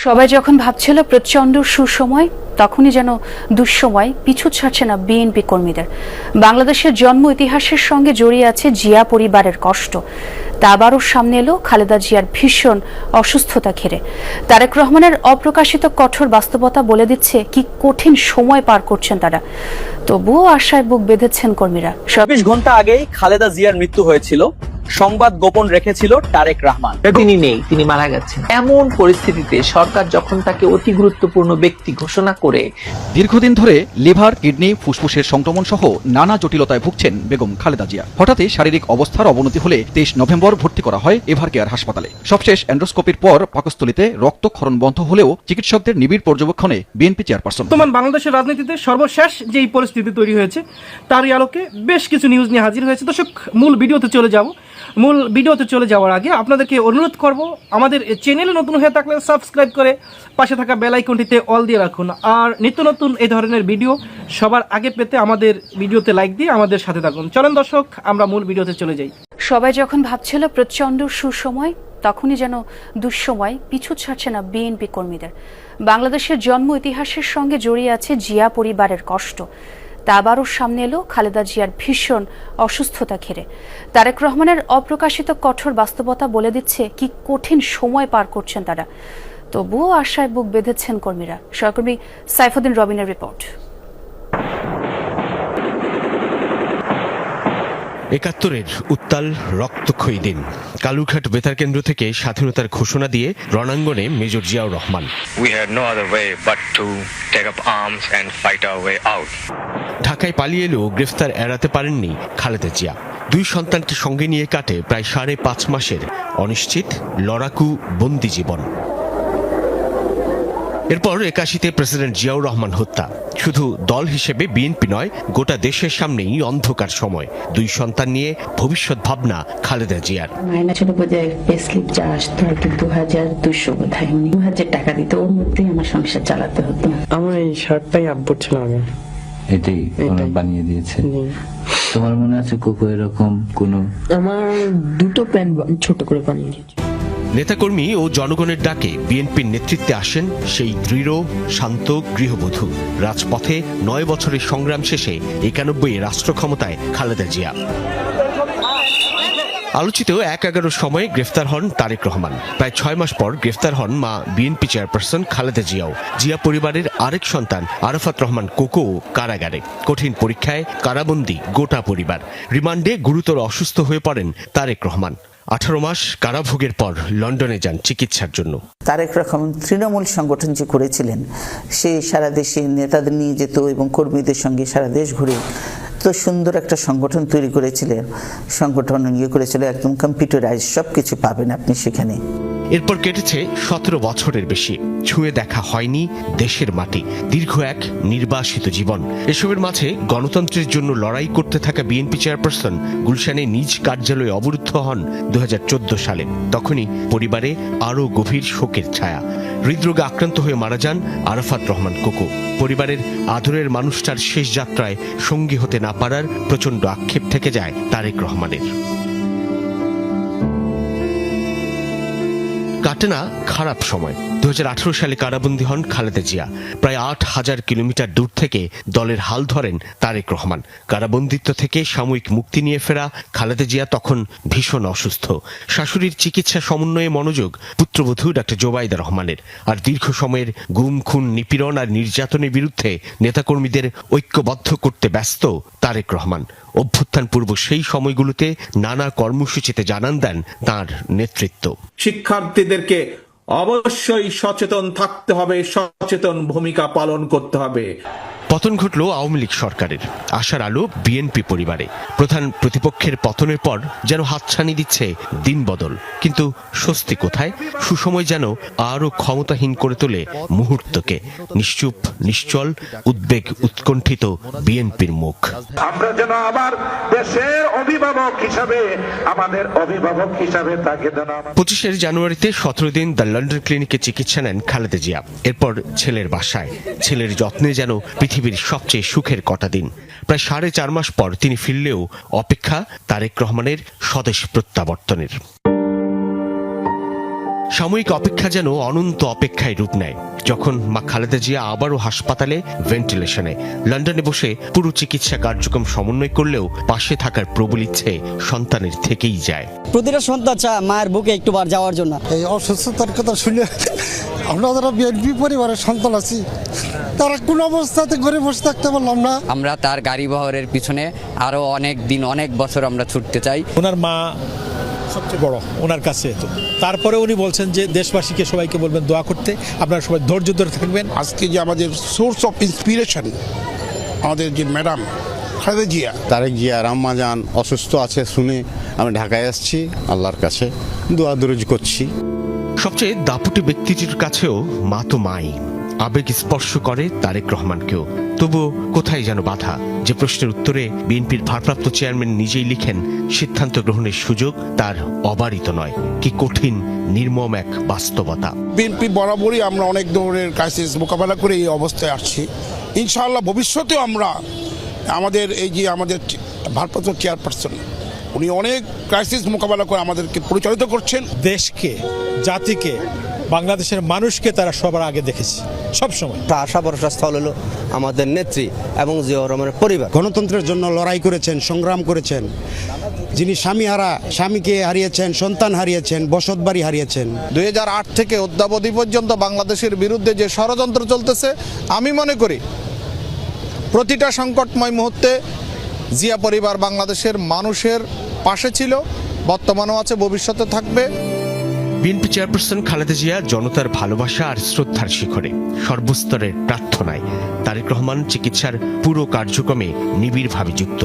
সবাই যখন ভাবছিল প্রচণ্ড সুসময়, তখনই যেন দুঃসময় পিছু ছাড়ছে না বিএনপি কর্মীদের। বাংলাদেশের জন্ম ইতিহাসের সঙ্গে জড়িয়ে আছে জিয়া পরিবারের কষ্ট। তা আবারও সামনে এলো খালেদা জিয়ার ভীষণ অসুস্থতা ঘিরে। তারেক রহমানের অপ্রকাশিত কঠোর বাস্তবতা বলে দিচ্ছে কি কঠিন সময় পার করছেন তারা। তবুও আশায় বুক বেঁধেছেন কর্মীরা। ২৪ ঘন্টা আগেই খালেদা জিয়ার মৃত্যু হয়েছিল। সংবাদ গোপন রেখেছিল তারেক রহমান। তিনি নেই, তিনি মারা গেছেন। এমন পরিস্থিতিতে সরকার যখন তাকে অতি গুরুত্বপূর্ণ ব্যক্তি ঘোষণা করে, দীর্ঘদিন ধরে লিভার, কিডনি, ফুসফুসের সংক্রমণ সহ নানা জটিলতায় ভুগছেন বেগম খালেদা জিয়া। হঠাৎই শারীরিক অবস্থার অবনতি হলে 23 নভেম্বর ভর্তি করা হয় এভারকেয়ার হাসপাতালে। সবশেষ এন্ডোস্কোপির পর পাকস্থলীতে রক্তক্ষরণ বন্ধ হলেও চিকিৎসকদের নিবিড় পর্যবেক্ষণে বিএনপি চেয়ারপারসন। বর্তমান বাংলাদেশের রাজনীতিতে সর্বশেষ যেই পরিস্থিতি তৈরি হয়েছে তারই আলোকে বেশ কিছু নিউজ নিয়ে হাজির হয়েছে। দর্শক, মূল ভিডিওতে চলে যাওয়ার আগে আপনাদেরকে অনুরোধ করব, আমাদের চ্যানেলে নতুন হয়ে থাকলে সাবস্ক্রাইব করে পাশে থাকা বেল আইকনটিতে অল দিয়ে রাখুন। আর নিত্য নতুন এই ধরনের ভিডিও সবার আগে পেতে আমাদের ভিডিওতে লাইক দিয়ে আমাদের সাথে থাকুন। চলেন দর্শক, আমরা মূল ভিডিওতে চলে যাই। সবাই যখন ভাবছিল প্রচণ্ড সুসময়, তখনই যেন দুঃসময় পিছু ছাড়ছে না বিএনপি কর্মীদের। বাংলাদেশের জন্ম ইতিহাসের সঙ্গে জড়িয়ে আছে জিয়া পরিবারের কষ্ট। তা আবারও সামনে এলো খালেদা জিয়ার ভীষণ অসুস্থতা ঘিরে। তারেক রহমানের অপ্রকাশিত কঠোর বাস্তবতা বলে দিচ্ছে কি কঠিন সময় পার করছেন তারা। তবুও আশায় বুক বেঁধেছেন কর্মীরা। সহকর্মী সাইফুদ্দিন রবিনের রিপোর্ট। ৭১-এর উত্তাল রক্তক্ষয়ী দিন। কালুরঘাট বেতার কেন্দ্র থেকে স্বাধীনতার ঘোষণা দিয়ে রণাঙ্গনে মেজর জিয়াউর রহমান। ঢাকায় পালিয়ে এলেও গ্রেফতার এড়াতে পারেননি খালেদা জিয়া। 2 সন্তানকে সঙ্গে নিয়ে কাটে প্রায় 5.5 মাসের অনিশ্চিত লড়াকু বন্দি জীবন। এরপর ৮১-তে প্রেসিডেন্ট জিয়াউর রহমান হত্যা। শুধু দল হিসেবে বিএনপি নয়, গোটা দেশের সামনেই অন্ধকার সময়। 2 সন্তান নিয়ে ভবিষ্যৎ ভাবনা খালেদা জিয়ার। মাইনা ছিল বোধহয় পে স্লিপ যা আসতো আর কি 2200 বোধহয় 2000 টাকা দিত, ওর মধ্যেই আমার সংসার চালাতে হতো। আমার এই শার্টটাই আব্বুর ছিল আগে, এটাই বানিয়ে দিয়েছে। তোমার মনে আছে কোকো এরকম কোন? আমার 2টো প্যান্ট ছোট করে বানিয়ে দিয়েছে। নেতাকর্মী ও জনগণের ডাকে বিএনপির নেতৃত্বে আসেন সেই দৃঢ় শান্ত গৃহবধূ। রাজপথে 9 বছরের সংগ্রাম শেষে 91 রাষ্ট্র ক্ষমতায় খালেদা জিয়া। আলোচিত ১/১১ সময়ে গ্রেফতার হন তারেক রহমান। প্রায় 6 মাস পর গ্রেফতার হন মা BNP chairperson Khaleda Xiao. Zia পরিবারের আরেক সন্তান আরাফাত রহমান কোকো কারাগারে। কঠিন পরীক্ষায় কারাবন্দী গোটা পরিবার। রিমান্ডে গুরুতর অসুস্থ হয়ে পড়েন তারেক রহমান। 18 মাস কারাভোগের পর লন্ডনে যান চিকিৎসার জন্য। তারেক রহমান তৃণমূল সংগঠন যে করেছিলেন, সে সারা দেশে নেতাদের নিয়ে যেত এবং কর্মীদের সঙ্গে সারা দেশ ঘুরে তো সুন্দর একটা সংগঠন তৈরি করেছিলেন। সংগঠন করেছিল একদম কম্পিউটারাইজ, সবকিছু পাবেন আপনি সেখানে। এরপর কেটেছে 17 বছরের বেশি। ছুঁয়ে দেখা হয়নি দেশের মাটি। দীর্ঘ এক নির্বাসিত জীবন। এসবের মাঝে গণতন্ত্রের জন্য লড়াই করতে থাকা বিএনপি চেয়ারপারসন গুলশানে নিজ কার্যালয়ে অবরুদ্ধ হন 2014 সালে। তখনই পরিবারে আরও গভীর শোকের ছায়া। হৃদরোগে আক্রান্ত হয়ে মারা যান আরাফাত রহমান কোকো। পরিবারের আদরের মানুষটার শেষ যাত্রায় সঙ্গী হতে না পারার প্রচণ্ড আক্ষেপ থেকে যায় তারেক রহমানের। কাটে না খারাপ সময়। 2018 সালে কারাবন্দী হন খালেদা জিয়া। প্রায় 8000 কিলোমিটার দূর থেকে দলের হাল ধরেন তারেক রহমান। কারাবন্দিত্ব থেকে সাময়িক মুক্তি নিয়ে ফেরা খালেদা জিয়া তখন ভীষণ অসুস্থ। শাশুড়ির চিকিৎসা সমন্বয়ে মনোযোগ পুত্রবধূ ডাক্তার জোবাইদা রহমানের। আর দীর্ঘ সময়ের গুম, খুন, নিপীড়ন আর নির্যাতনের বিরুদ্ধে নেতাকর্মীদের ঐক্যবদ্ধ করতে ব্যস্ত তারেক রহমান। অভ্যুত্থান পূর্ব সেই সময়গুলোতে নানা কর্মসূচিতে জানান দেন তার নেতৃত্ব। শিক্ষার্থীদেরকে অবশ্যই সচেতন থাকতে হবে, সচেতন ভূমিকা পালন করতে হবে। পতন ঘটল আওয়ামী লীগ সরকারের। আশার আলো বিএনপি পরিবারে। প্রধান প্রতিপক্ষের পতনের পর যেন হাতছানি দিচ্ছে দিন বদল। কিন্তু স্বস্তি কোথায়? সুসময় যেন আরো ক্ষমতাহীন করে তোলে মুহূর্তকে। নিশ্চুপ, নিশ্চল, উদ্বেগ উৎকণ্ঠিত বিএনপির মুখ। আমরা যেন আবার দেশের অভিভাবক হিসাবে, আমাদের অভিভাবক হিসাবে তাকে যেন। 25 জানুয়ারিতে 17 দিন দ্য লন্ডন ক্লিনিকে চিকিৎসা নেন খালেদা জিয়া। এরপর ছেলের বাসায়। ছেলের যত্নে যেন পৃথিবীর সবচেয়ে সুখের কটা দিন। প্রায় 4.5 মাস পর তিনি ফিরলেও অপেক্ষা তারেক রহমানের স্বদেশ প্রত্যাবর্তনের। সাময়িক অপেক্ষা যেন অনন্ত অপেক্ষায় রূপ নেয় যখন মা খালেদা জিয়া আবারও হাসপাতালে ভেন্টিলেশনে। লন্ডনে বসে পুরো চিকিৎসা কার্যক্রম সমন্বয় করলেও পাশে থাকার প্রবল ইচ্ছে সন্তানের থেকেই যায়। প্রতিটা সন্তান চায় মায়ের বুকে একটু বার যাওয়ার জন্য। এই অসুস্থতার কথা শুনে আমরা যারা বিএনপি পরিবারের সন্তান আছি তারা কোন অবস্থাতে ঘরে বসে থাকতে পারলাম না। আমরা তার গাড়ি বহরের পিছনে আরো অনেক দিন অনেক বছর আমরা ছুটতে চাই। ওনার মা সবচেয়ে বড় ওনার কাছে, তারপরে উনি বলছেন যে দেশবাসীকে সবাইকে বলবেন দোয়া করতে, আপনারা সবাই ধৈর্য ধরে থাকবেন। আজকে যে আমাদের সোর্স অফ ইন্সপিরেশন আমাদের যে ম্যাডাম খালেদা জিয়া, তারেক জিয়া আম্মা জান অসুস্থ আছে শুনে আমি ঢাকায় আসছি, আল্লাহর কাছে দোয়া দরুজ করছি। সবচেয়ে দাপুটে ব্যক্তিটির কাছেও মা তো মাই, আবেগ স্পর্শ করে তারেক রহমানকেও। তবুও কোথায় যেন বাধা, যে প্রশ্নের উত্তরে বিএনপির ভারপ্রাপ্ত চেয়ারম্যান নিজেই লিখেন সিদ্ধান্ত গ্রহণের সুযোগ তার অবারিত নয়। কি কঠিন নির্মম এক বাস্তবতা। বিএনপি বরাবরই আমরা অনেক ধরনের ক্রাইসিস মোকাবেলা করে এই অবস্থায় আসছি। ইনশাআল্লাহ ভবিষ্যতেও আমরা আমাদের এই যে আমাদের ভারপ্রাপ্ত চেয়ারপারসন উনি অনেক ক্রাইসিস মোকাবেলা করে আমাদেরকে পরিচালিত করছেন। দেশকে, জাতিকে, বাংলাদেশের মানুষকে তারা সবার আগে দেখেছে সবসময়। আশা ভরসা স্থল হলো আমাদের নেত্রী এবং জিয়াউর রহমানের পরিবার। গণতন্ত্রের জন্য লড়াই করেছেন, সংগ্রাম করেছেন, যিনি স্বামীকে হারিয়েছেন, সন্তান হারিয়েছেন, বসত বাড়ি হারিয়েছেন। 2008 থেকে অদ্যাবধি পর্যন্ত বাংলাদেশের বিরুদ্ধে যে ষড়যন্ত্র চলতেছে, আমি মনে করি প্রতিটা সংকটময় মুহূর্তে জিয়া পরিবার বাংলাদেশের মানুষের পাশে ছিল, বর্তমানেও আছে, ভবিষ্যতে থাকবে। বিএনপি চেয়ারপারসন খালেদা জিয়া জনতার ভালোবাসা আর শ্রদ্ধার শিখরে, সর্বস্তরের প্রার্থনায় তারেক রহমান চিকিৎসার পুরো কার্যক্রমে নিবিড়ভাবে যুক্ত।